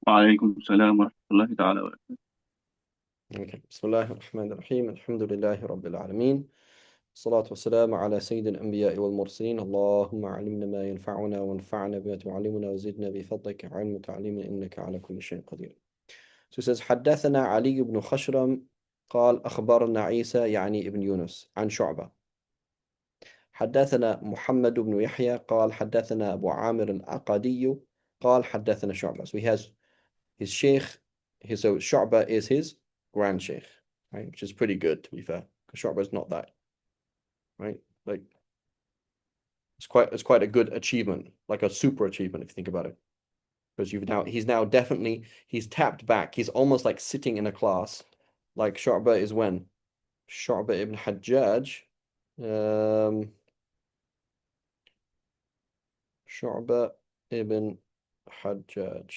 وعليكم السلام ورحمة الله تعالى وبركاته. Okay. بسم الله الرحمن الرحيم الحمد لله رب العالمين الصلاة والسلام على سيد الأنبياء والمرسلين اللهم علمنا ما ينفعنا وانفعنا بما تعلمنا وزدنا بفضلك علم وتعليم إنك على كل شيء قدير. So it says حدثنا علي بن خشرم قال أخبرنا عيسى يعني ابن يونس عن شعبة. حدثنا محمد بن يحيى قال حدثنا أبو عامر العقدي قال حدثنا شعبة. So he has his sheikh, so Shu'bah is his grand sheikh, right? Which is pretty good, to be fair, because Shu'bah is not that, right? Like it's quite a good achievement, like a super achievement if you think about it. Because he's tapped back. He's almost like sitting in a class, like Shu'bah is when Shu'bah ibn Hajjaj, um, Shu'bah ibn Hajjaj.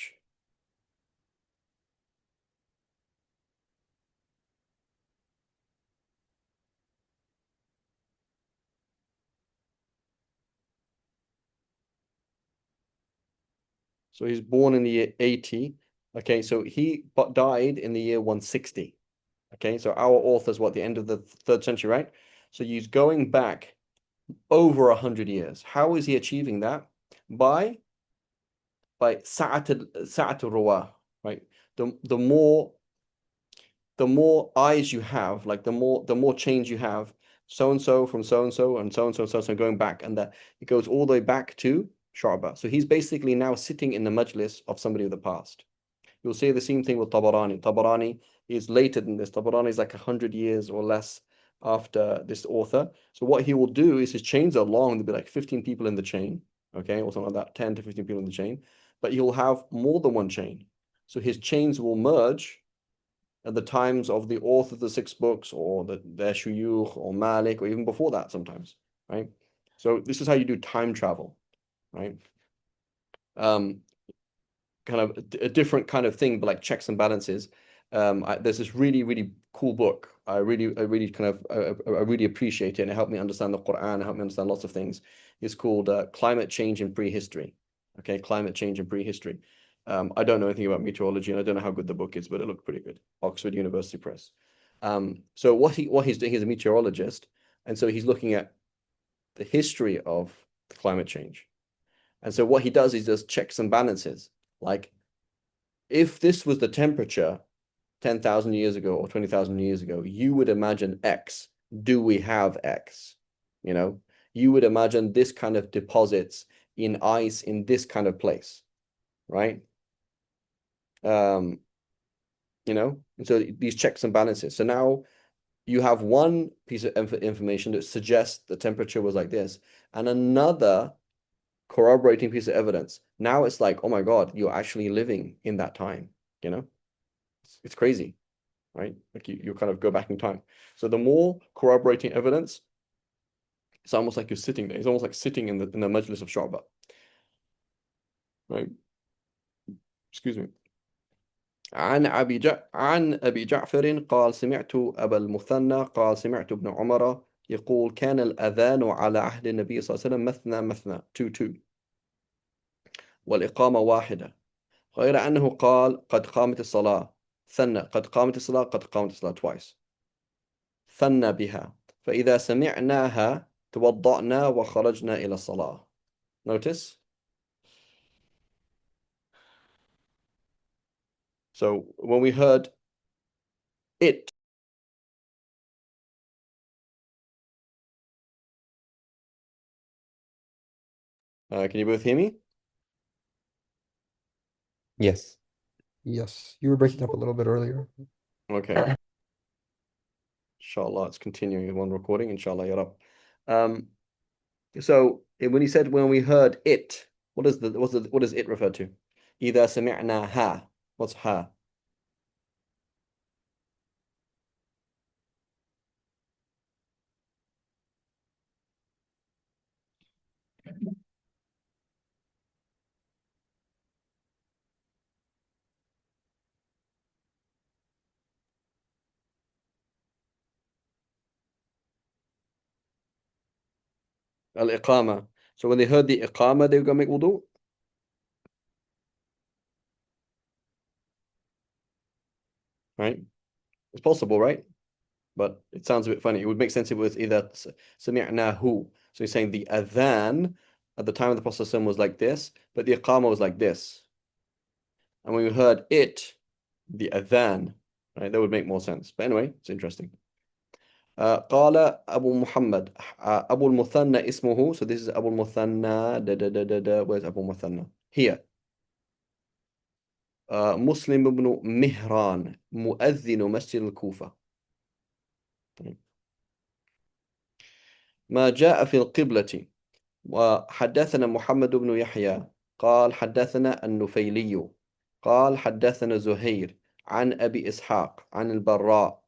So he's born in the year 80. Okay, so he died in the year 160. Okay, so our author's what, the end of the third century, right? So he's going back over 100 years. How is he achieving that? By sa'at ruwa, right? The more eyes you have, like the more change you have, so and so from so and so and so and so and so and so going back, and that it goes all the way back to Shu'bah. So he's basically now sitting in the majlis of somebody of the past. You'll see the same thing with Tabarani. Tabarani is later than this. Tabarani is like 100 years or less after this author. So what he will do is his chains are long. There'll be like 15 people in the chain, okay, or something like that, 10 to 15 people in the chain. But he'll have more than one chain. So his chains will merge at the times of the author of the six books or their shuyukh or Malik or even before that sometimes, right? So this is how you do time travel, right? Um, Kind of a different kind of thing, but like checks and balances. There's this really, really cool book. I really appreciate it, and it helped me understand the Quran, it helped me understand lots of things. It's called Climate Change in Prehistory. Okay, Climate Change in Prehistory. I don't know anything about meteorology, and I don't know how good the book is, but it looked pretty good. Oxford University Press. So what he's doing, he's a meteorologist, and so he's looking at the history of climate change. And so what he does is just checks and balances. Like if this was the temperature 10,000 years ago or 20,000 years ago, you would imagine X. Do we have X? You know, you would imagine this kind of deposits in ice in this kind of place, right? Um, and so these checks and balances. So now you have one piece of information that suggests the temperature was like this, and another corroborating piece of evidence. Now it's like, oh my God, you're actually living in that time, you know? It's crazy, right? Like you kind of go back in time. So the more corroborating evidence, it's almost like you're sitting there. It's almost like sitting in the majlis of Shu'bah, right? Excuse me. عن أبي جعفر قال سمعت أبا المثنى قال سمعت ابن عمر يقول كان الأذان على عهد النبي صلى الله عليه وسلم مثنى مثنى 2 والإقامة واحدة غير أنه قال قد قامت الصلاة ثنى قد قامت الصلاة قد قامت الصلاة twice ثنى بها فإذا سمعناها توضأنا وخرجنا إلى الصلاة. Notice. So when we heard it, can you both hear me? Yes. Yes, you were breaking up a little bit earlier. Okay. Inshallah, it's continuing in one recording. Inshallah, ya Rab. So when he said when we heard it, what does it refer to? إذا سمعناها. What's ha? Al-iqama. So when they heard the iqama, they were going to make wudu. right? It's possible, right? But it sounds a bit funny. It would make sense if it was either sami'nahu. So he's saying the adhan at the time of the Prophet was like this, but the iqama was like this. And when we heard it, the adhan, right, that would make more sense. But anyway, it's interesting. قال أبو محمد أبو المثنى اسمه. So this is أبو المثنى. Where's أبو المثنى? Here. مسلم بن مهران مؤذن مسجد الكوفة. ما جاء في القبلة. وحدثنا محمد بن يحيى قال حدثنا النفيلي قال حدثنا زهير عن أبي إسحاق عن البراء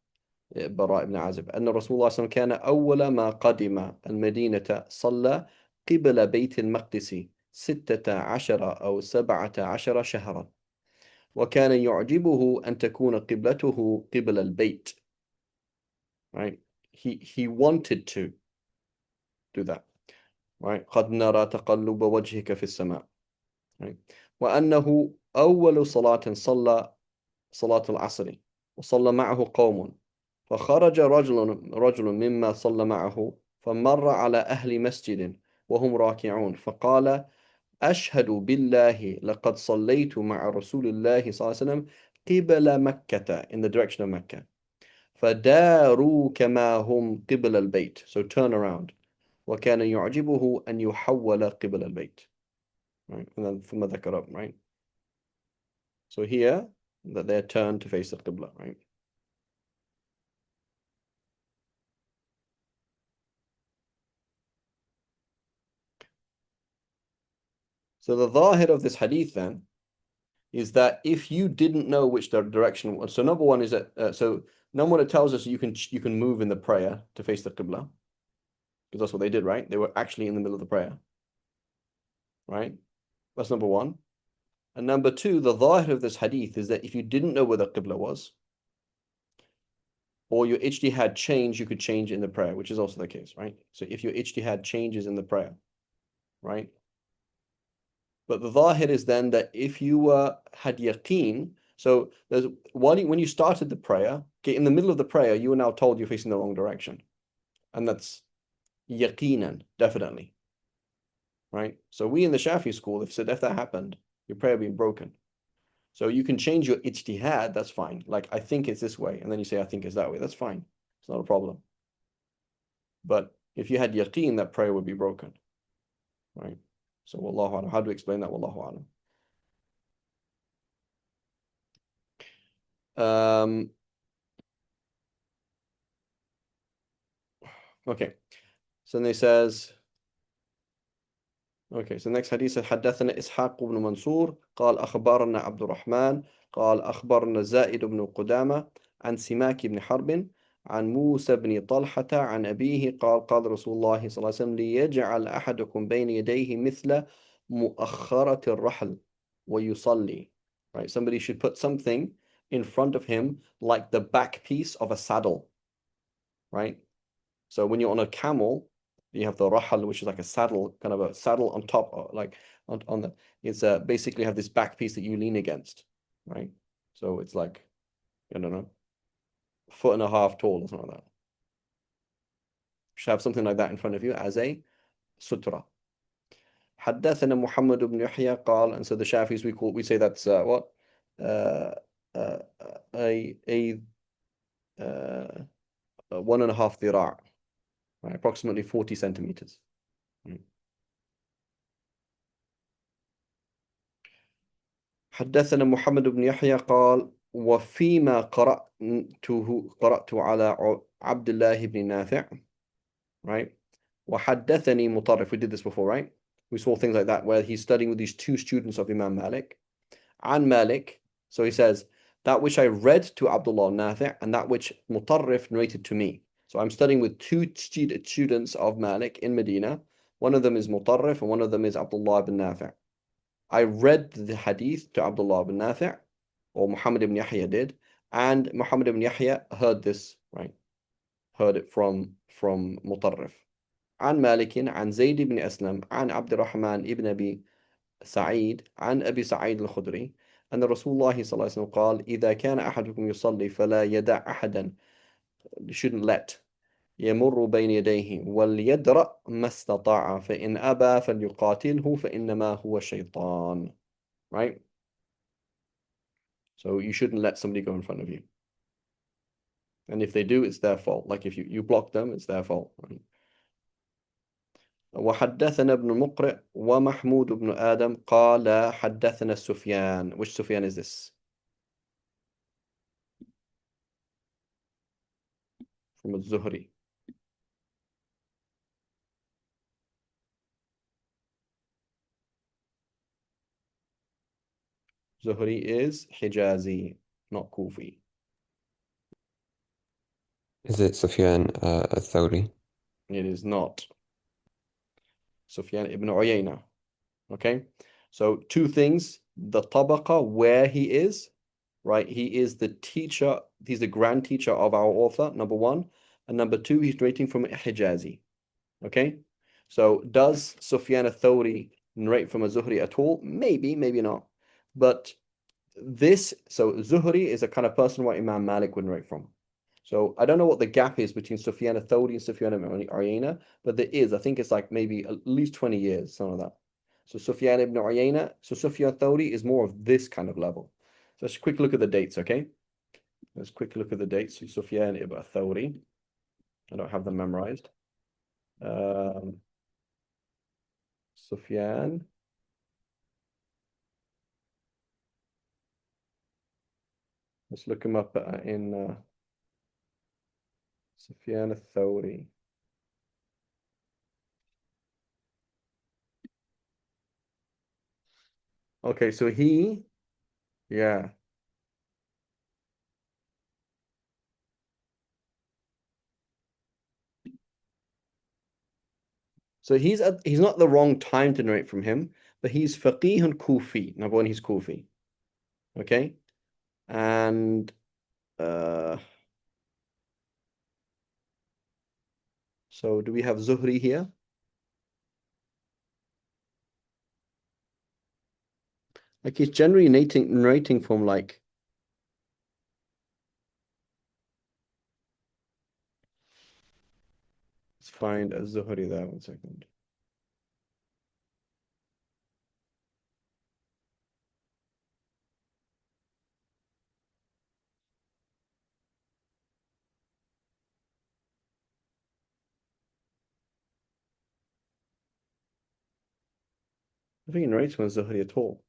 بن عازب أن رسول الله صلى الله عليه وسلم كان أول ما قدم المدينة صلى قبل بيت المقدس 16 أو 17 شهرا وكان يعجبه أن تكون قبلته قبل البيت. Right? He wanted to do that. Right? قد نرى تقلب وجهك في السماء. Right? وأنه أول صلاة صلى صلاة العصر وصلى معه قوم فخرج رجل مما صلى معه فمر على أهل مسجد وهم راكعون فقال أشهد بالله لقد صليت مع رسول الله صلى الله عليه وسلم قبل مكة in the direction of Mecca فداروا كما هم قبل البيت so turn around وكان يعجبه أن يحول قبل البيت. Right? And then ثم ذكر right? So here that they're turned to face the Qibla, right? So the zahir of this hadith then is that if you didn't know which direction was, so number one is that so number one it tells us you can move in the prayer to face the Qibla because that's what they did, right? They were actually in the middle of the prayer, right? That's number one. And number two, the zahir of this hadith is that if you didn't know where the Qibla was, or your ijtihad changed, you could change in the prayer, which is also the case, right? So if your ijtihad changes in the prayer, right? But the zahir is then that if you had yaqeen, so there's when you started the prayer, okay, in the middle of the prayer, you were now told you're facing the wrong direction. And that's yaqeenan, definitely. Right? So we in the Shafi school have said if that happened, your prayer being broken. So you can change your ijtihad, that's fine. Like, I think it's this way, and then you say, I think it's that way. That's fine. It's not a problem. But if you had yaqeen, that prayer would be broken. Right? So, wallahu alam. How do we explain that? Wallahu alam. Okay. So then he says, okay, so the next hadith says, حدثنا إسحاق بن منصور قال أخبرنا عبد الرحمن قال أخبرنا زائد بن قدامة عن سماك بن حرب عن موسى بن طلحة عن أبيه قال قال رسول الله صلى الله عليه وسلم ليجعل أحدكم بين يديه مثل مؤخرة الرحل ويصلي. Right, somebody should put something in front of him like the back piece of a saddle. Right? So when you're on a camel, you have the rahal, which is like a saddle, kind of a saddle on top, like on the, it's basically have this back piece that you lean against, right? So it's like, I don't know, 1.5 feet tall or something like that. You should have something like that in front of you as a sutra. حدثنا محمد بن يحيى قال, and so the Shafis we say that's what a 1.5 ذراع, right? Approximately 40 centimeters. حدثنا محمد بن يحيى قال وفيما قرأت على عبد الله بن نافع, right? وحدثني مطرف, we did this before, right? We saw things like that where he's studying with these two students of Imam Malik. عن Malik, so he says that which I read to Abdullah Nafi' and that which Mutarrif narrated to me. So I'm studying with two students of Malik in Medina. One of them is Mutarrif and one of them is Abdullah ibn Nafi'. I read the hadith to Abdullah ibn Nafi', or Muhammad ibn Yahya did, and Muhammad ibn Yahya heard this, right? Heard it from Mutarrif. عن مالك عن زيد بن أسلم عن عبد الرحمن ابن أبي سعيد عن أبي سعيد الخدري أن رسول الله صلى الله عليه وسلم قال إذا كان أحدكم يصلي فلا يدع أحدا, you shouldn't let, يمر بين يديه وليدرأ ما استطاع فإن أبى فليقاتله فإنما هو شيطان. Right? So you shouldn't let somebody go in front of you. And if they do, it's their fault. Like if you block them, it's their fault. Right? وحدثنا ابن مقرئ ومحمود بن آدم قال حدثنا سفيان. Which Sufyan is this? From الزهري. Zuhri is Hijazi, not Kufi. Is it Sufyan al-Thawri? It is not. Sufyan ibn Uyayna. Okay? So two things. The tabaqa, where he is, right? He is the teacher, he's the grand teacher of our author, number one. And number two, he's narrating from Hijazi. Okay? So does Sufyan al-Thawri narrate from a Zuhri at all? Maybe, maybe not. But so Zuhri is a kind of person what Imam Malik would narrate from. So I don't know what the gap is between Sufyan al-Thawri and Sufyan ibn Uyayna, but there is. I think it's like maybe at least 20 years, something like that. So Sufyan ibn Uyayna, so Sufyan al-Thawri is more of this kind of level. So let's quick look at the dates, okay? Let's quick look at the dates. So Sufyan ibn al-Thawri. I don't have them memorized. Sufyan. Let's look him up in Sufyan al-Thawri. Okay, so yeah. So he's not the wrong time to narrate from him, but he's faqih and Kufi. Number one, he's Kufi. Okay? And so do we have Zuhri here? Like he's generally narrating from like let's find a Zuhri there 1 second. I think he narrates from Zuhri at all.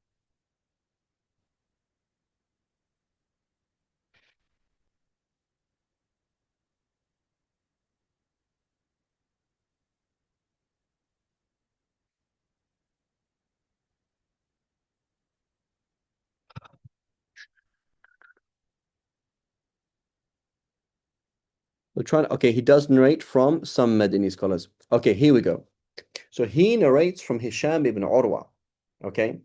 We're trying okay, he does narrate from some Madini scholars. Okay, here we go. So he narrates from Hisham ibn Urwa. Okay?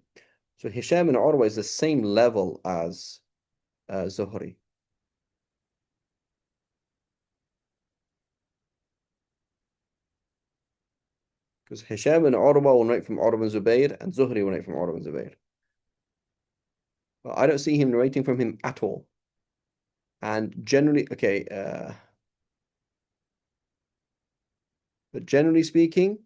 So Hisham ibn Urwa is the same level as Zuhri. Because Hisham ibn Urwa will narrate from Urwa ibn Zubayr and Zuhri will narrate from Urwa ibn Zubayr. Well, I don't see him narrating from him at all. And generally, okay, but generally speaking,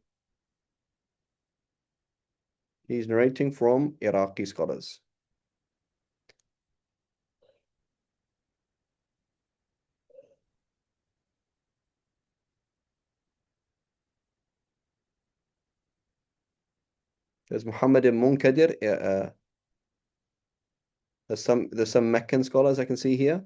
he's narrating from Iraqi scholars. There's Muhammad ibn Munkadir. There's some Meccan scholars I can see here.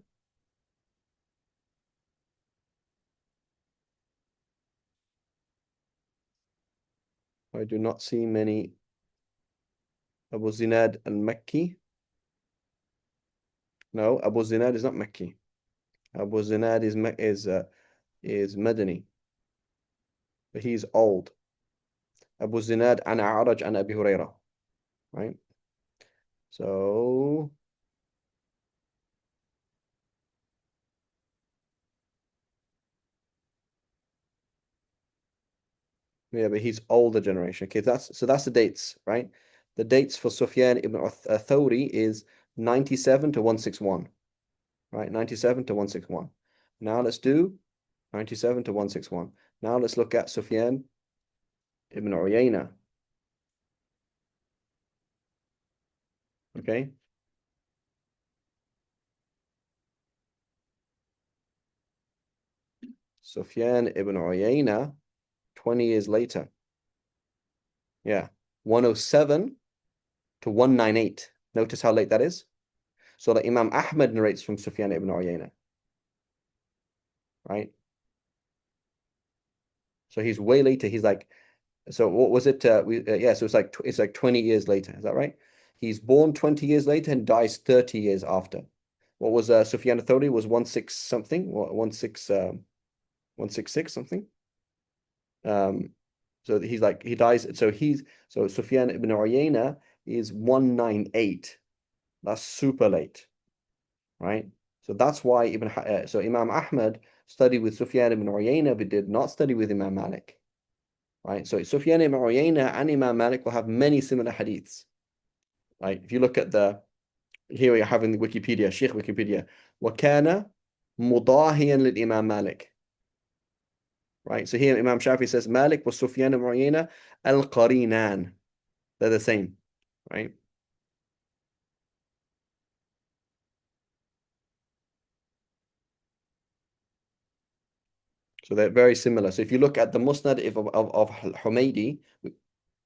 I do not see many. Abu Zinad al-Makki. No, Abu Zinad is not Makki. Abu Zinad is Madani. But he's old. Abu Zinad an A'raj an Abi Hurairah. Right? So yeah, but he's older generation. Okay, that's the dates, right? The dates for Sufyan ibn Thawri is 97 to 161, right? 97 to 161. Now let's do 97 to 161. Now let's look at Sufyan ibn Uyayna. Okay. Sufyan ibn Uyayna, 20 years later. Yeah. 107 to 198. Notice how late that is. So that Imam Ahmad narrates from Sufyan ibn Uyayna. Right? So he's way later. He's like, so what was it? Yeah, so it's like 20 years later. Is that right? He's born 20 years later and dies 30 years after. What was Sufyan al-Thawri was 16 something, 166 something. So he's like he dies. So Sufyan ibn Uyayna is 198. That's super late, right? So that's why so Imam Ahmad studied with Sufyan ibn Uyayna, but did not study with Imam Malik, right? So Sufyan ibn Uyayna and Imam Malik will have many similar hadiths, right? If you look at here we have in the Wikipedia, Sheikh Wikipedia, وَكَانَ مُضَاهِيًا لِلْإِمَامِ Malik. Right, so here Imam Shafi says Malik was Sufyan ibn Uyayna al-Qarinan. They're the same, right? So they're very similar. So if you look at the Musnad of Humaydi,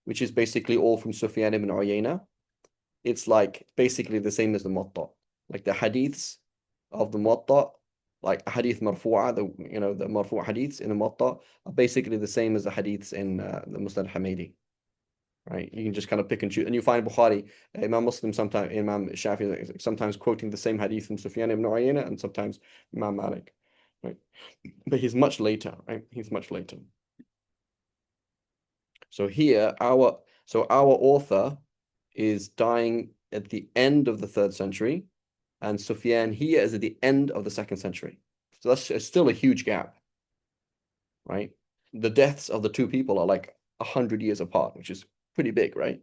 which is basically all from Sufyan ibn Uyayna, it's like basically the same as the Muwatta. Like the hadiths of the Muwatta, like hadith marfu'a, the marfu' hadiths in the Muwatta are basically the same as the hadiths in the Musnad Humaydi. Right, you can just kind of pick and choose, and you find Bukhari, Imam Muslim, sometimes Imam Shafi, sometimes quoting the same hadith from Sufyan ibn Uyayna, and sometimes Imam Malik, right? But he's much later, right? He's much later. So here, our author is dying at the end of the 3rd century, and Sufyan here is at the end of the 2nd century. So that's still a huge gap, right? The deaths of the two people are like 100 years apart, which is pretty big, right?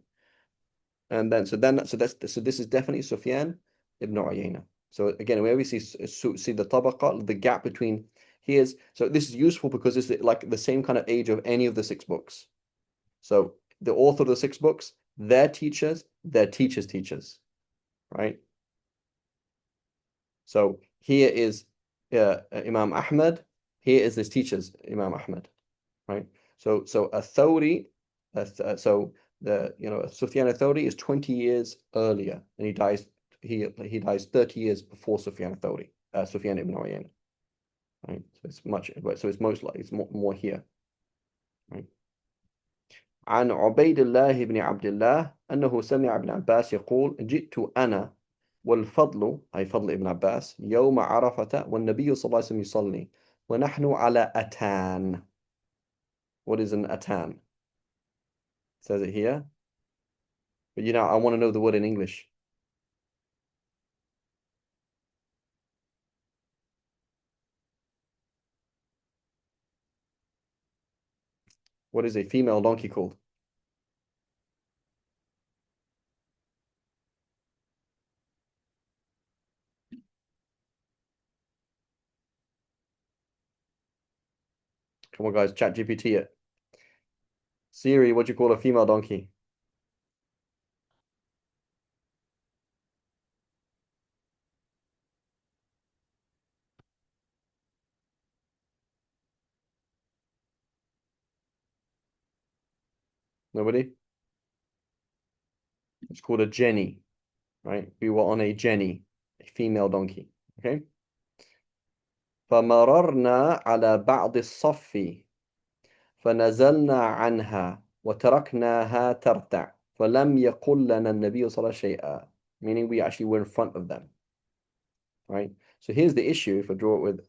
And then so this is definitely Sufyan ibn Uyayna. So again, where we see the tabaqa, the gap between so this is useful because it's like the same kind of age of any of the 6 books. So the author of the 6 books, their teachers, their teachers' teachers, right? So here is Imam Ahmad. Here is his teachers, Imam Ahmad, right? So a Thawri, Sufyan al-Thawri is 20 years earlier, and he dies 30 years before Sufyan al-Thawri, Sufyan ibn Uyayna, right? So it's most likely it's more here, right? عن عبيد الله بن عبد الله أنه سمع ابن عباس يقول جئت أنا والفضل أي فضل ابن عباس يوم عرفة والنبي صلى الله عليه وسلم يصلي ونحن على أتان. What is an atan? It says it here. But I want to know the word in English. What is a female donkey called? Come on, guys, chat GPT it. Siri, what do you call a female donkey? Nobody? It's called a jenny, right? We were on a jenny, a female donkey, okay? فمررنا على بعض الصف فنزلنا عنها وتركناها ترتع فلم يقل لنا النبي صلى الله عليه وسلم شيئا, meaning we actually were in front of them, right? So here's the issue if I draw it with,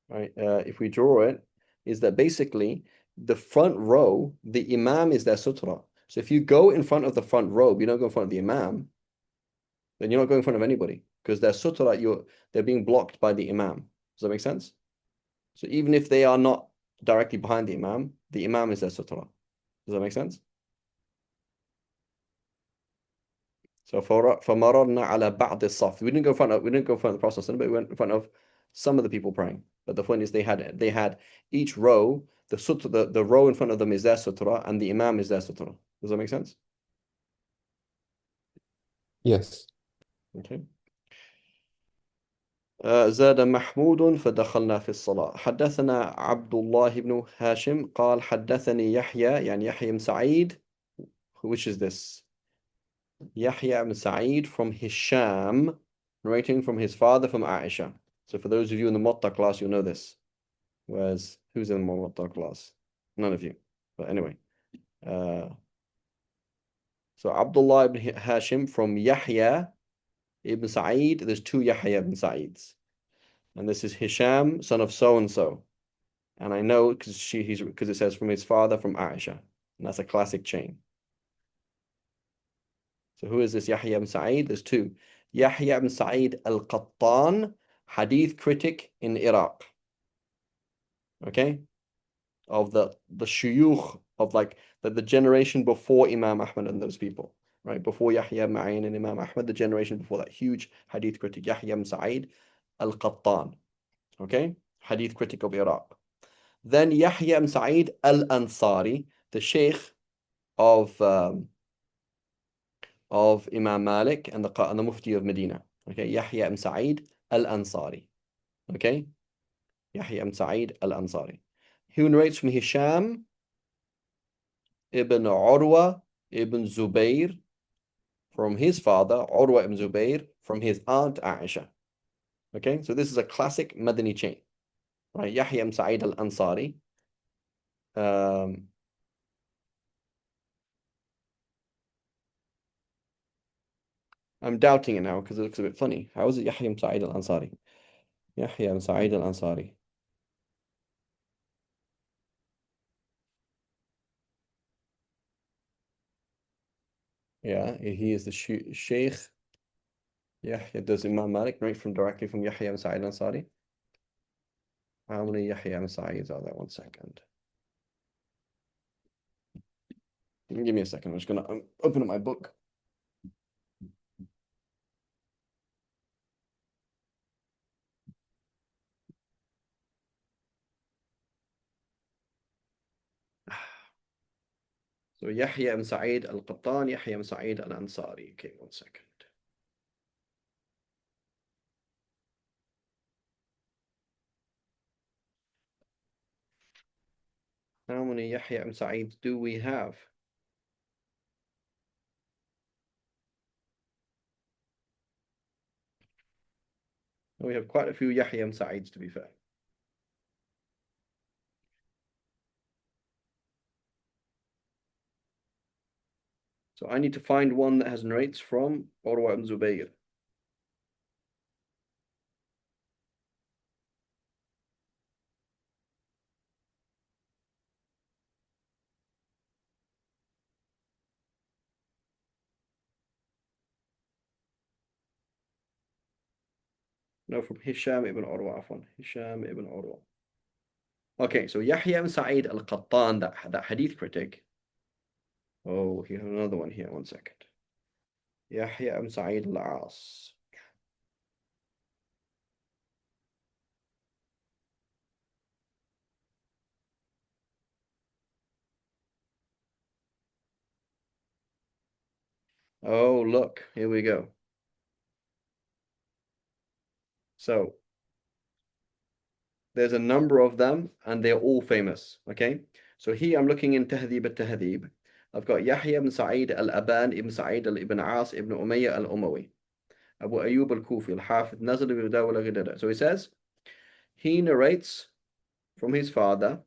right? If we draw it, is that basically the front row, the imam is their sutra. So if you go in front of the front row, you don't go in front of the imam, then you're not going in front of anybody because their sutra, they're being blocked by the imam. Does that make sense? So even if they are not directly behind the imam is their sutra. Does that make sense? So فمررنا على بعض الصف. We didn't go in front of the Prophet, but we went in front of some of the people praying. But the point is they had each row, the row in front of them is their sutra and the imam is their sutra. Does that make sense? Yes. Okay. زاد محمود فدخلنا في الصلاة. حدثنا عبد الله بن هاشم قال حدثني يحيى يعني يحيى بن سعيد. Which is this? Yahya ibn Sa'id from Hisham, narrating from his father from Aisha. So for those of you in the Muwatta class, you'll know this. Whereas, who's in the Muwatta class? None of you. But anyway. So Abdullah ibn Hashim from Yahya ibn Sa'id. There's two Yahya ibn Sa'ids. And this is Hisham, son of so-and-so. And I know because it says from his father from Aisha. And that's a classic chain. So who is this Yahya ibn Sa'id? There's two. Yahya ibn Sa'id al-Qattan, hadith critic in Iraq. Okay? Of the shuyukh of like the generation before Imam Ahmad and those people. Right? Before Yahya ibn Ma'in and Imam Ahmad, the generation before that huge hadith critic, Yahya ibn Sa'id al-Qattan. Okay? Hadith critic of Iraq. Then Yahya ibn Sa'id al-Ansari, the sheikh of Imam Malik and the Mufti of Medina. Okay, Yahya ibn Sa'id al-Ansari. Okay, Yahya ibn Sa'id al-Ansari. Who narrates from Hisham ibn Urwa ibn Zubair from his father, Urwa ibn Zubair, from his aunt Aisha. Okay, so this is a classic Madani chain. Right, Yahya ibn Sa'id al-Ansari. I'm doubting it now because it looks a bit funny. How is it Yahya ibn Sa'id al-Ansari? Yahya ibn Sa'id al-Ansari. Yeah, he is the Sheikh. Yahya, does Imam Malik narrate directly from Yahya ibn Sa'id al-Ansari? How many Yahya ibn Sa'ids are there? 1 second. Give me a second. I'm just going to open up my book. So Yahya ibn Sa'id al-Qattan, Yahya ibn Sa'id al-Ansari. Okay, 1 second. How many Yahya ibn Sa'ids do we have? We have quite a few Yahya ibn Sa'ids, to be fair. So I need to find one that has narrates from Urwa ibn Zubayr. No, from Hisham ibn Urwa, afwan. Hisham ibn Urwa. Okay, so Yahya ibn Sa'id al-Qattan, that hadith critic. Oh, he has another one here. 1 second. Yahya ibn Sa'id al-As. Oh, look, here we go. So there's a number of them and they're all famous. Okay. So here I'm looking in Tahdhib al-Tahdhib. I've got Yahya ibn Sa'id al-Aban ibn Sa'id ibn As ibn Umayyah al-Umawi. Abu Ayyub al-Kufi al-Hafid Nazr ibn Dawla Ghidada. So he says, he narrates from his father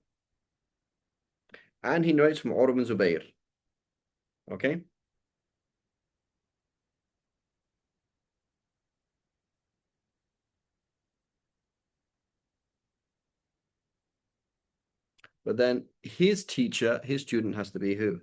and he narrates from Urwa ibn Zubayr. Okay. But then his teacher, his student has to be who?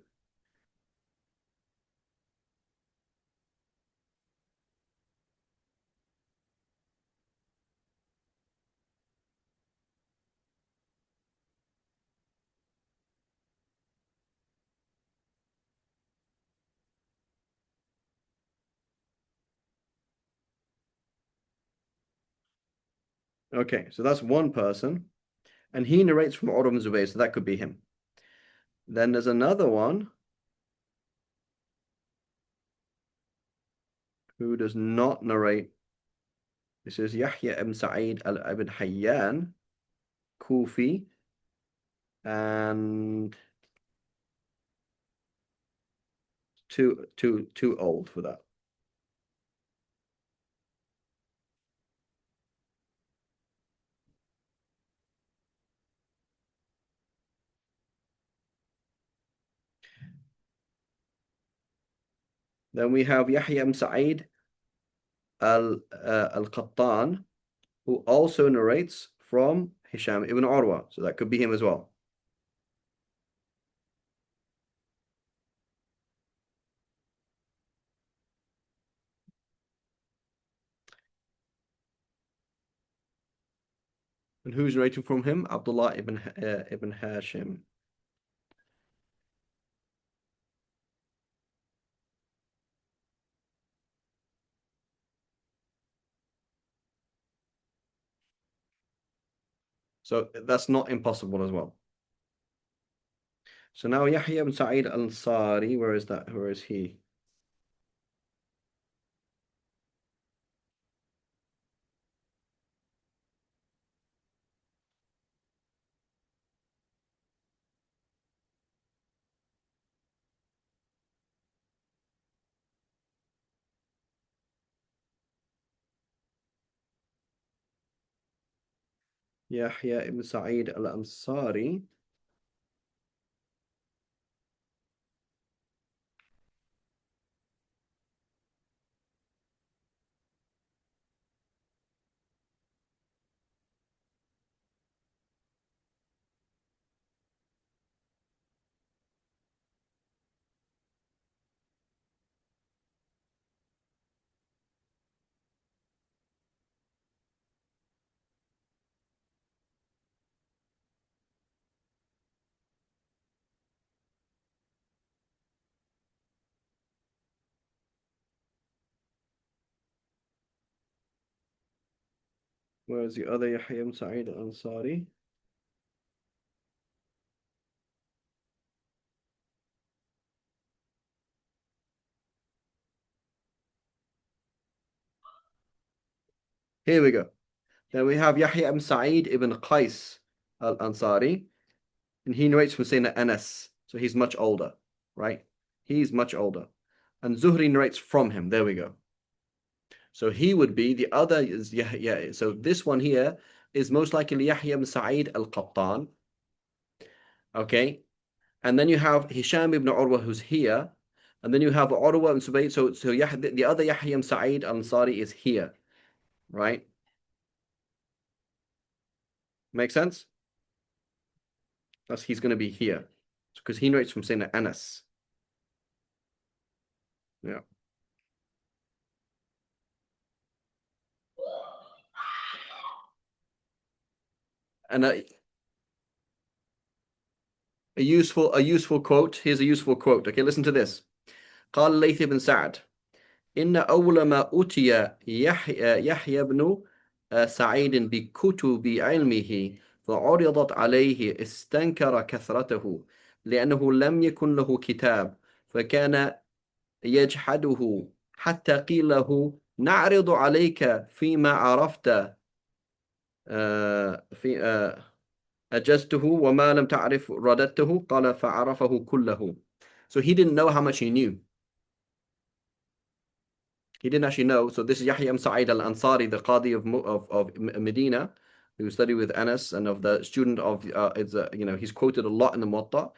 Okay, so that's one person. And he narrates from Urwa ibn Zubayr, so that could be him. Then there's another one who does not narrate. This is Yahya ibn Sa'id ibn Hayyan, Kufi, and too old for that. Then we have Yahya ibn Sa'id al-Qattan, who also narrates from Hisham ibn Urwa. So that could be him as well. And who's narrating from him? Abdullah ibn Hashim. So that's not impossible as well. So now Yahya ibn Sa'id al-Ansari, where is that? Where is he? Yahya ibn Sa'id al-Ansari. Where is the other Yahya ibn Sa'id al-Ansari? Here we go. Then we have Yahya ibn Sa'id ibn Qais al-Ansari, and he narrates from Sayyidina Anas. So he's much older, right? He's much older. And Zuhri narrates from him. There we go. So he would be, the other is Yahya. So this one here is most likely Yahya ibn Sa'id al-Qattan. Okay. And then you have Hisham ibn Urwa who's here. And then you have Urwa ibn Zubayr. So the other Yahya ibn Sa'id al-Ansari is here, right? Make sense? He's going to be here because he narrates from Sayyidina Anas. Yeah. And a useful quote. Here's a useful quote. Okay, listen to this. قال ليث بن سعد إن أول ما أوتي يحيى بن سعيد بكتب علمه فعرضت عليه استنكر كثرته لأنه لم يكن له كتاب فكان يجحده حتى قيل له نعرض عليك فيما عرفت في أجزته وما لم تعرف رددته قال فعرفه كله. So he didn't know how much he knew. He didn't actually know. So this is Yahya ibn Sa'id al-Ansari, the Qadi of Medina, who studied with Anas and of the student of, he's quoted a lot in the Muwatta.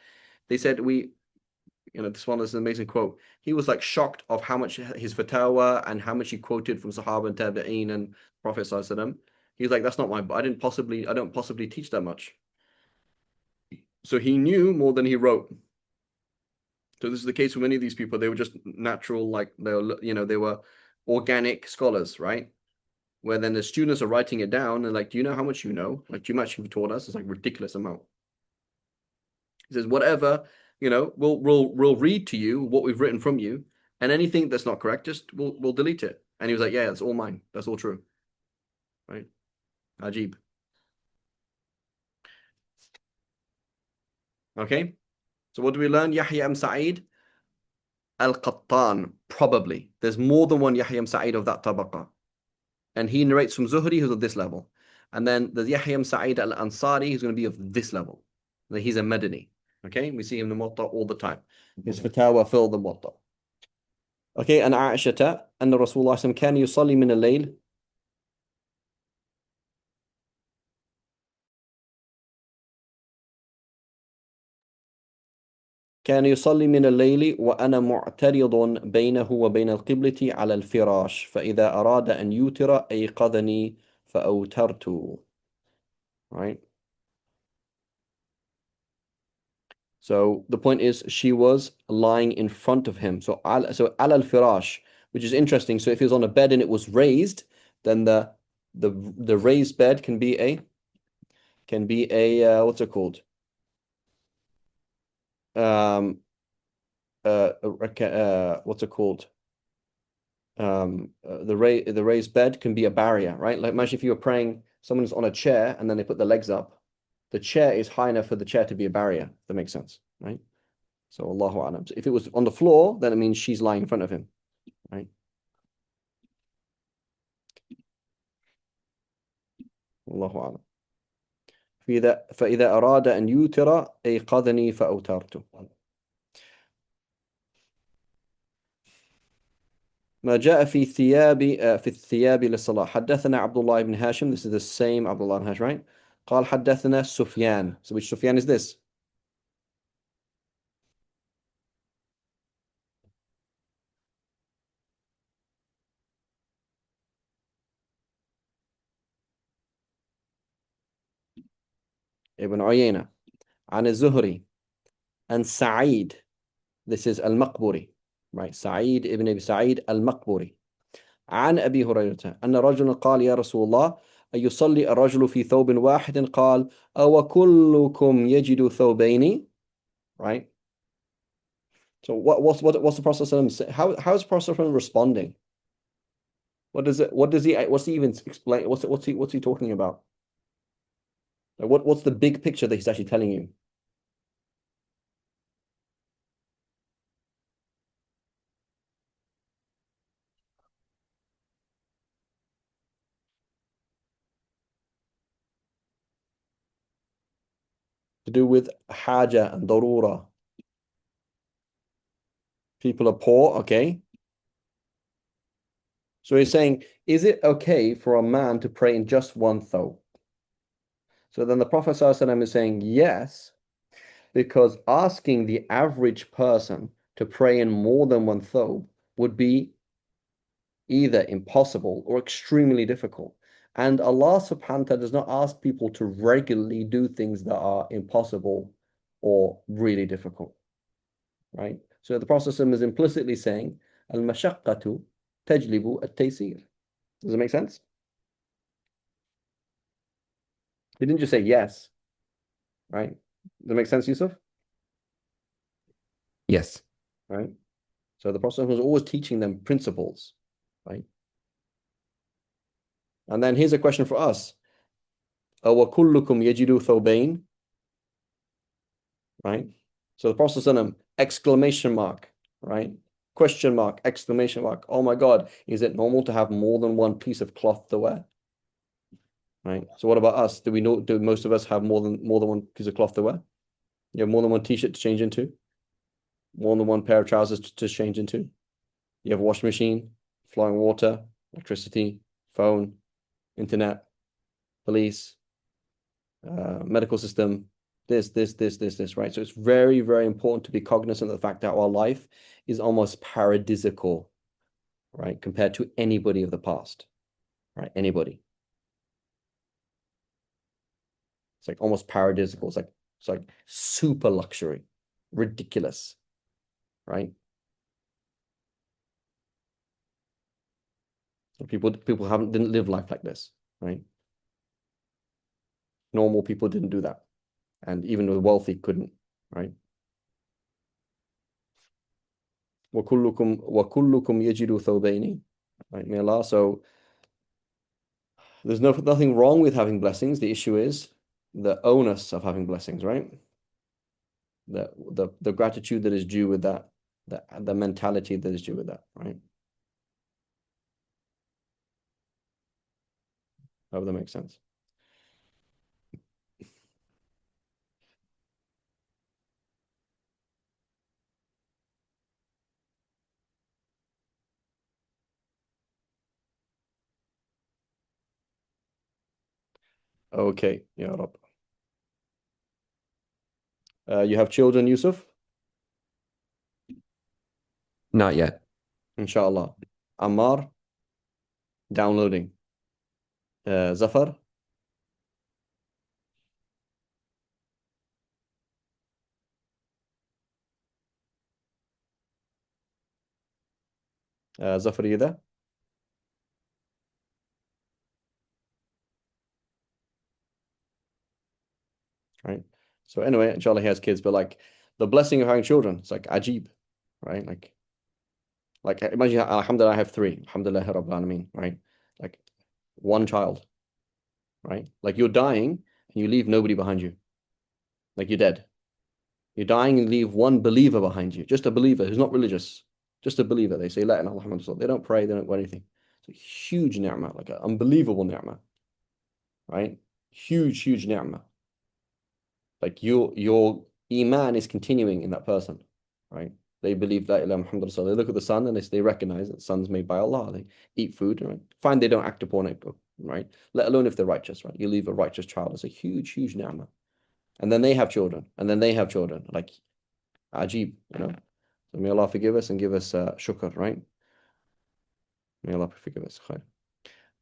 They said this one is an amazing quote. He was like shocked of how much his fatwa and how much he quoted from Sahaba and Tabi'een and Prophet Sallallahu Alaihi Wasallam. He was like, that's not I don't possibly teach that much. So he knew more than he wrote. So this is the case with many of these people. They were just natural, like they were organic scholars, right? Where then the students are writing it down and like, do you know how much you know? Like, do you much you've taught us? It's like ridiculous amount. He says, whatever, we'll read to you what we've written from you, and anything that's not correct, just we'll delete it. And he was like, yeah, that's all mine. That's all true. Right. Ajib. Okay, so what do we learn? Yahya ibn Sa'id al-Qattan, probably. There's more than one Yahya ibn Sa'id of that tabaqa. And he narrates from Zuhri, who's of this level. And then there's Yahya ibn Sa'id al-Ansari, who's going to be of this level. He's a Madani. Okay, we see him in the Muwatta all the time. His fatawa fill the Muwatta. Okay, and Aisha, أن رسول الله صلى الله عليه وسلم كان يصلي من الليل. كان يصلي من الليل وأنا معترض بينه وبين القبلة على الفراش فإذا أراد أن يوتر أيقظني فأوترت. Right? So the point is she was lying in front of him. So al al-firash, which is interesting. So if he was on a bed and it was raised, then the raised bed can be a what's it called? What's it called? The raised bed can be a barrier, right? Like imagine if you were praying, someone's on a chair and then they put the legs up. The chair is high enough for the chair to be a barrier. If that makes sense, right? So Allahu A'lam. So if it was on the floor, then it means she's lying in front of him, right? Allahu A'lam. فإذا أراد أن يوتر أيقظني فأوترت. ما جاء في الثياب للصلاة. حدثنا عبد الله بن هاشم. This is the same Abdullah ibn Hashim, right? قال حدثنا سفيان. So which Sufyan is this? Ibn Uyayna. عن الزهري. And Sa'id. This is Al-Maqburi. Right? Sa'id ibn Abi Sa'id Al-Maqburi. عن أبي هريرة أن رجلا قال يا رسول الله أيصلي الرجل في ثوب واحد قال أو كلكم يجد ثوبين. Right? So what's the Prophet say? How is the Prophet responding? What's he even explain? What's he talking about? Like what's the big picture that he's actually telling you? To do with haja and darura. People are poor, okay? So he's saying, is it okay for a man to pray in just one thawb? So then the Prophet ﷺ is saying, yes, because asking the average person to pray in more than one thawb would be either impossible or extremely difficult. And Allah subhanahu wa ta'ala does not ask people to regularly do things that are impossible or really difficult. Right? So the Prophet is implicitly saying, Al-mashaqqatu tajlibu at-taysir. Does it make sense? He didn't just say yes. Right? Does it make sense, Yusuf? Yes. Right? So the Prophet was always teaching them principles. Right? And then here's a question for us. أَوَكُلُّكُمْ يَجِدُ ثَوْبَيْن? Right? So the Prophet exclamation mark, right? Question mark, exclamation mark. Oh my God, is it normal to have more than one piece of cloth to wear? Right? So what about us? Do most of us have more than one piece of cloth to wear? You have more than one t-shirt to change into? More than one pair of trousers to change into? You have a washing machine, flowing water, electricity, phone, internet, police, medical system, this, right? So it's very, very important to be cognizant of the fact that our life is almost paradisical, right? Compared to anybody of the past, right? Anybody. It's like almost paradisical. It's like super luxury, ridiculous, right? So people didn't live life like this, right? Normal people didn't do that. And even the wealthy couldn't, right? وَكُلُّكُمْ يَجِدُ ثَوْبَيْنِ. Right, may Allah. So There's nothing wrong with having blessings. The issue is the onus of having blessings, right? The gratitude that is due with that, the mentality that is due with that, right? Hope that makes sense. Okay, Ya Rab. You have children, Yusuf? Not yet. Inshallah. Ammar, downloading. Zafar, Zafar, are you there? Right. So anyway, inshallah, he has kids, but like the blessing of having children, it's like ajib, right? Like imagine, alhamdulillah, I have three. Alhamdulillah, Rabbil Alameen, right? Like one child, right? Like you're dying and you leave nobody behind you. Like you're dead. You're dying and leave one believer behind you, just a believer who's not religious, just a believer. They say La ilaha illallah. They don't pray, they don't do anything. It's a huge ni'mah, like an unbelievable ni'mah, right? Huge ni'mah. Like your iman is continuing in that person, right? They believe that ilaha Muhammad Rasul. They look at the sun and they recognize that the sun's made by Allah. They eat food, right? Fine, they don't act upon it, right? Let alone if they're righteous, right? You leave a righteous child. It's a huge ni'mah. And then they have children, and then they have children. Like ajib, you know. So may Allah forgive us and give us shukr, right? May Allah forgive us. Khair.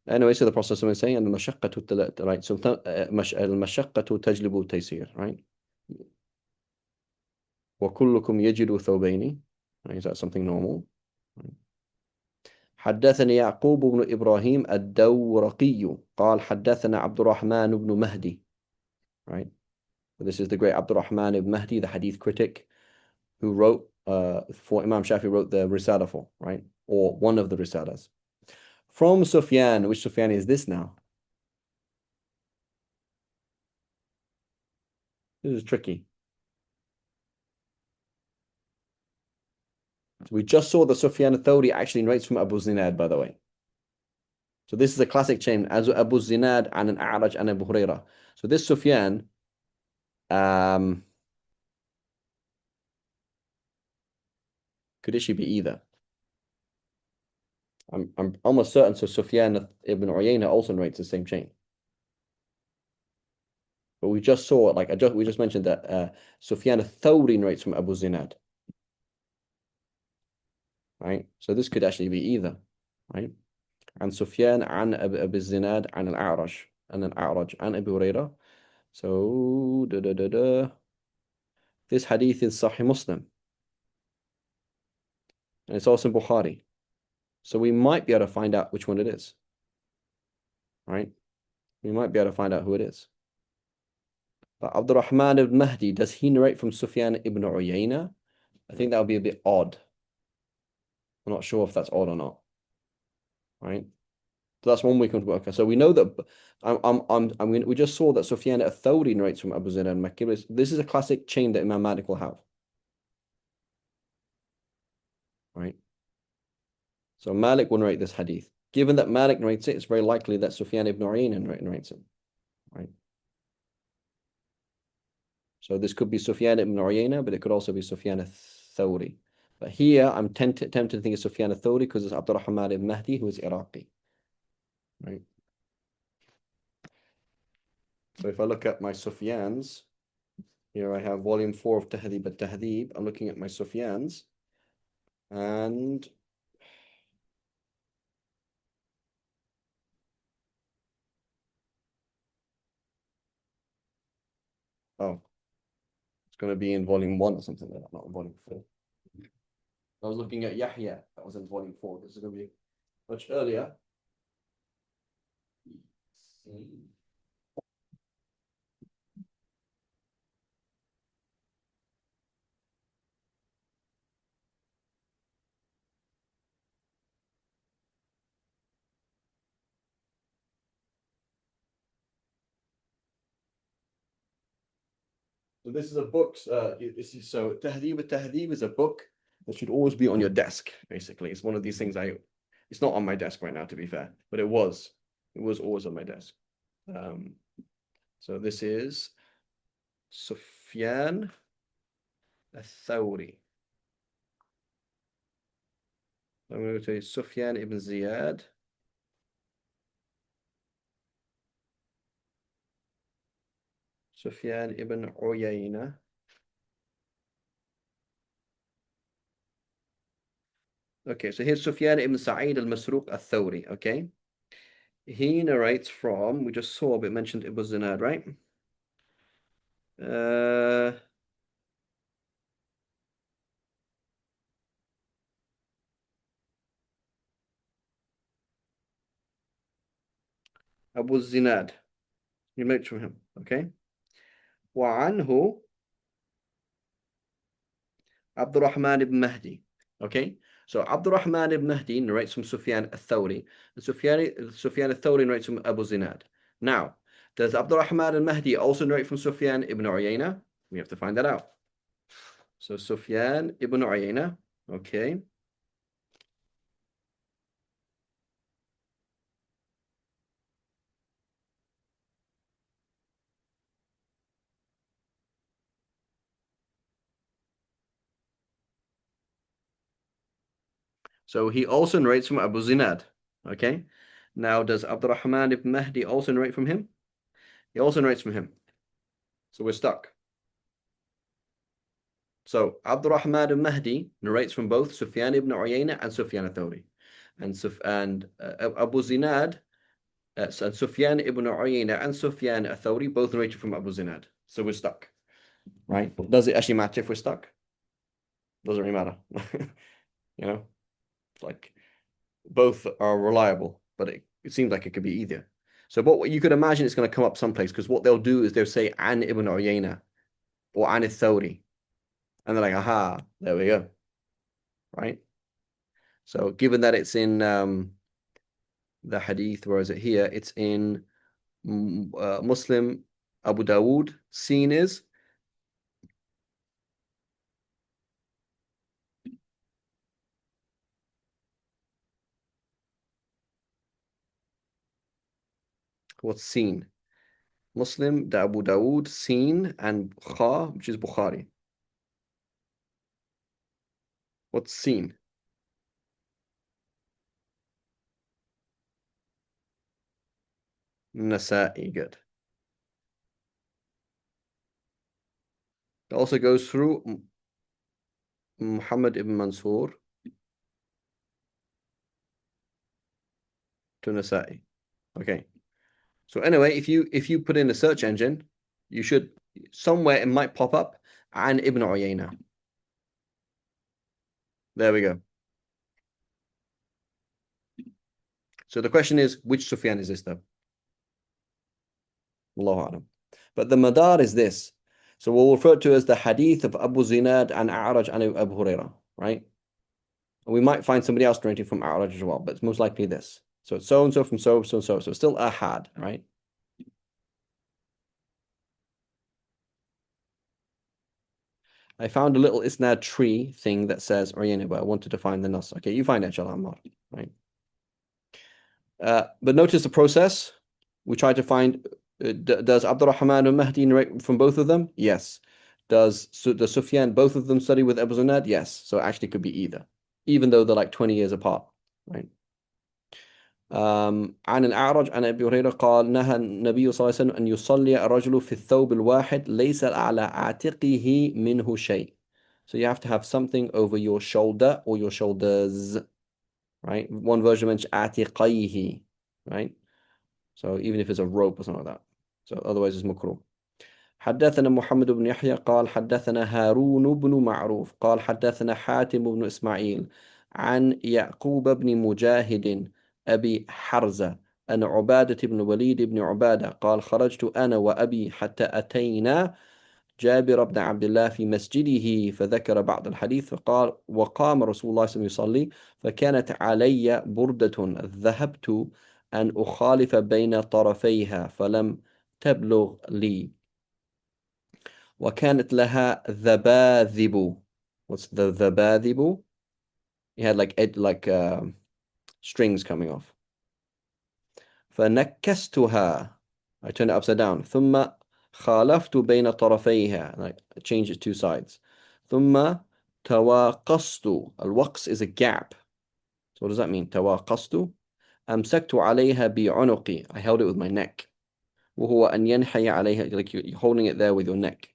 Anyway, so the Prophet is saying, and right? So المشقة تجلب التيسير, right? وكلكم يجد ثوبين. Is that something normal? حدثني يعقوب بن إبراهيم الدورقي قال حدثنا عبد الرحمن بن مهدي. Right? So this is the great Abdul Rahman ibn Mahdi, the hadith critic, who wrote for Imam Shafi wrote the Risala for, right? Or one of the Risalas. From Sufyan, which Sufyan is this now? This is tricky. So we just saw that Sufyan al-Thawri actually narrates from Abu Zinad, by the way. So this is a classic chain, as Abu Zinad and an A'raj and Abu Hurairah. So this Sufyan, could actually be either. I'm almost certain. So Sufyan ibn Uyayna also narrates the same chain. But we just saw, like we just mentioned that Sufyan al-Thawri narrates from Abu Zinad. Right? So this could actually be either, right? And Sufyan an Abu Zinad an al-A'raj and al-A'raj and Abu Hurairah. So this hadith is Sahih Muslim. And it's also in Bukhari. So we might be able to find out which one it is. Right? We might be able to find out who it is. But Abdul Rahman ibn Mahdi, does he narrate from Sufyan ibn Uyayna? I think that would be a bit odd. I'm not sure if that's odd or not. Right? So that's one we can work. So we know that we just saw that Sufyan al-Thawri narrates from Abu Zinad and Makki. This is a classic chain that Imam Malik will have. Right? So Malik will narrate this hadith. Given that Malik narrates it, it's very likely that Sufyan ibn Uyayna narrates it. Right? So this could be Sufyan ibn Uyayna, but it could also be Sufyan al-Thawri. But here I'm tempted to think it's Sufyan al-Thawri because it's Abdul Rahman ibn Mahdi, who is Iraqi. Right? So if I look at my Sufyans, here I have volume 4 of Tahdhib al-Tahdhib. I'm looking at my Sufyans, and oh, it's going to be in volume 1 or something like that, not in volume 4. I was looking at Yahya, that was in volume 4. This is going to be much earlier. So this is a book. So Tahdhib al-Tahdhib is a book that should always be on your desk. Basically, it's one of these things. It's not on my desk right now, to be fair, but it was. It was always on my desk. So this is Sufyan al-Thawri. I'm going to say Sufyan ibn Ziyad. Sufyan ibn Uyayna. Okay, so here's Sufyan ibn Sa'id al-Masruq al-Thawri, okay? He narrates from, we just saw, but mentioned Ibn Zinad, right? Abu Zinad. You narrates from him, okay? وعنه عبد الرحمن ibn Mahdi, okay? So Abd al-Rahman ibn Mahdi narrates from Sufyan al-Thawri, and Sufyan al-Thawri narrates from Abu Zinad. Now, does Abd al-Rahman al-Mahdi also narrate from Sufyan ibn Uyayna? We have to find that out. So Sufyan ibn Uyayna, okay. So he also narrates from Abu Zinad, okay. Now, does Abd al-Rahman ibn Mahdi also narrate from him? He also narrates from him. So we're stuck. So Abd al-Rahman al-Mahdi narrates from both Sufyan ibn Uyayna and Sufyan al-Thawri. And Abu Zinad, and Sufyan ibn Uyayna and Sufyan al-Thawri both narrated from Abu Zinad. So we're stuck, right? Does it actually matter if we're stuck? Doesn't really matter. You know, it's like both are reliable, but it seems like it could be either. So what you could imagine it's going to come up someplace, because what they'll do is they'll say An ibn Uyayna or An al-Thawri. And they're like, aha, there we go. Right? So given that it's in the hadith, where is it here? It's in Muslim Abu Dawood. Scene is what's scene? Muslim, Abu Dawood, scene, and Kha, which is Bukhari. What's scene? Nasa'i, good. It also goes through Muhammad ibn Mansur to Nasa'i. Okay. So anyway, if you put in a search engine, you should somewhere it might pop up An Ibn Uyayna. There we go. So the question is, which Sufyan is this though? Allahu A'lam. But the madar is this. So we'll refer to as the hadith of Abu Zinad and A'raj and Abu Hurairah, right? And we might find somebody else narrating from A'raj as well, but it's most likely this. So it's so-and-so from so-and-so. So it's still ahad, right? I found a little isnad tree thing that says Uyayna, but I wanted to find the nas. Okay, you find it, inshallah, Ammar, right? But notice the process. We try to find, does Abd al-Rahman al-Mahdi narrate from both of them? Yes. Does Sufyan, both of them study with Abu Zinad? Yes. So it actually could be either, even though they're like 20 years apart, right? عن الأعرج عن أبي هريرة قال نهى النبي صلى الله عليه وسلم أن يصلي الرجل في الثوب الواحد ليس على عاتقه منه شيء. So you have to have something over your shoulder or your shoulders, right? One version mentions عاتقيه, right? So even if it's a rope or something like that. So otherwise it's مكروه. حدثنا محمد بن يحيى قال حدثنا هارون بن معروف قال حدثنا حاتم بن إسماعيل عن يعقوب بن مجاهد أبي حرزة أن عبادة بن وليد بن عبادة قال خرجت أنا وأبي حتى أتينا جابر بن عبد الله في مسجده فذكر بعض الحديث فقال وقام رسول الله صلى الله عليه وسلم يصلي فكانت علي بردة ذهبت أن أخالف بين طرفيها فلم تبلغ لي وكانت لها ذباذب. What's the ذباذب? It had like strings coming off. فنكستها. I turned it upside down. ثم خالفت بين طرفيها. Like I changed it two sides. ثم تواقصت. الوقص is a gap. So what does that mean? تواقصت. أمسكت عليها بعنقي. I held it with my neck. وهو أن ينحي عليها. Like you're holding it there with your neck.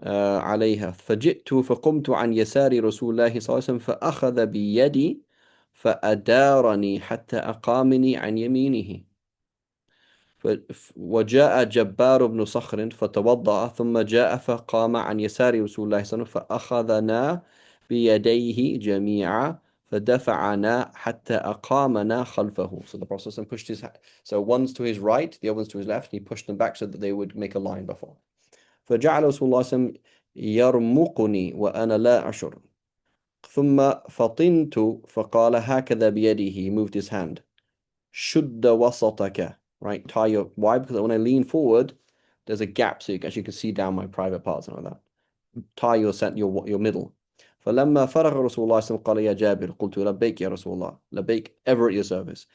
عليها. فجئت فقمت عن يسار رسول الله صلى الله عليه وسلم فأخذ بيدي فأدارني حتى أقامني عن يمينه. وجاء جبار بن صخر فتوضأ ثم جاء فقام عن يسار رسول الله صلى الله عليه وسلم فأخذنا بيديه جميعا فدفعنا حتى أقامنا خلفه. So the Prophet pushed his hand. So one's to his right, the other one's to his left, and he pushed them back so that they would make a line before. فجعل رسول الله صلى الله عليه وسلم يرمقني وأنا لا أشعر. ثم فطنت فقال هكذا بيده. He moved his hand. شد وسطك. Right, tie your. Why? Because when I lean forward, there's a gap, so you can actually see down my private parts and all that. Tie your middle. فلما فرغ رسول الله صلى الله عليه وسلم قال يا جابر قلت لبيك يا رسول الله لبيك ever at your service.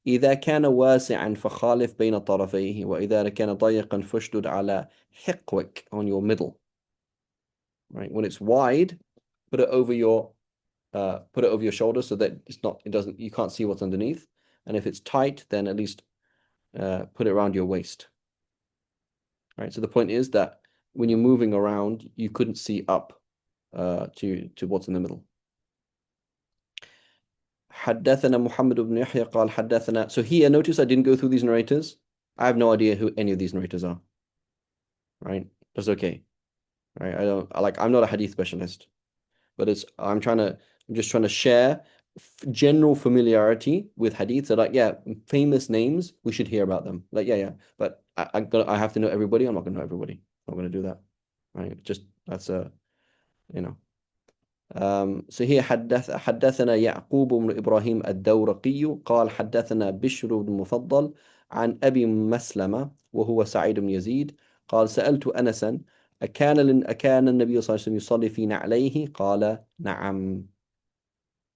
إذا كان واسعا فخالف بين طرفيه وإذا كان ضيقا فاشدد على حقوك on your middle. Right, when it's wide, put it over your shoulder so that you can't see what's underneath. And if it's tight, then at least put it around your waist. Right. So the point is that when you're moving around, you couldn't see up to what's in the middle. حدثنا محمد بن يحيى قال حدثنا. So here, notice I didn't go through these narrators. I have no idea who any of these narrators are. Right. That's okay. Right. I'm not a hadith specialist, but I'm just trying to share general familiarity with hadith. So like, yeah, famous names, we should hear about them. Like, yeah. But I have to know everybody. I'm not going to know everybody. I'm not going to do that. Right. Just that's So here حدثنا يعقوب بن إبراهيم الدورقي قال حدثنا بشر بن مفضل عن أبي مسلمة وهو سعيد بن يزيد قال سألت أنسا أكان النبي صلى الله عليه وسلم يصلي في نعليه قال نعم.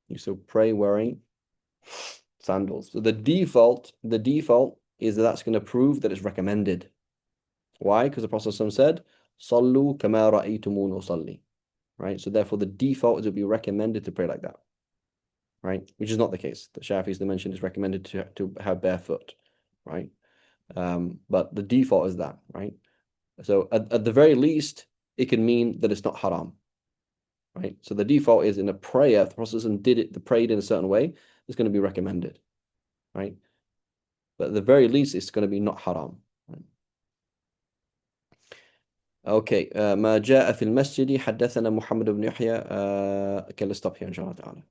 You so pray wearing sandals. So the default is that's going to prove that it's recommended. Why? Because the Prophet said, "Sallu kama ra'aytumun usalli." Right. So therefore, the default is it will be recommended to pray like that. Right, which is not the case. The Shafis they mentioned is recommended to have barefoot. Right. But the default is that. Right. So at the very least, it can mean that it's not haram. Right. So the default is in a prayer, if the Prophet prayed in a certain way, it's going to be recommended. Right. But at the very least, it's going to be not haram. Right? Okay. ما جاء في المسجد حدثنا محمد بن يحيى. Okay, let's stop here inshallah ta'ala.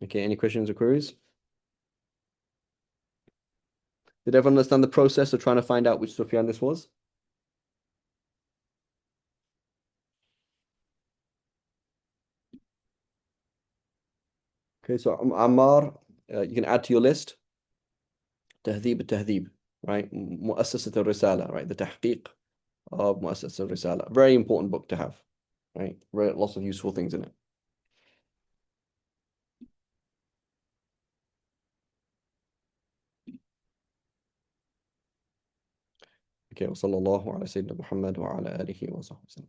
Okay, any questions or queries? Did everyone understand the process of trying to find out which Sufyan this was? Okay, so Ammar, you can add to your list. تهذيب التهذيب, right? مؤسسة الرسالة, right? The تحقيق of مؤسسة الرسالة. Very important book to have, right? Lots of useful things in it. Okay, وصلى الله على سيدنا محمد وعلى آله وصحبه وسلم.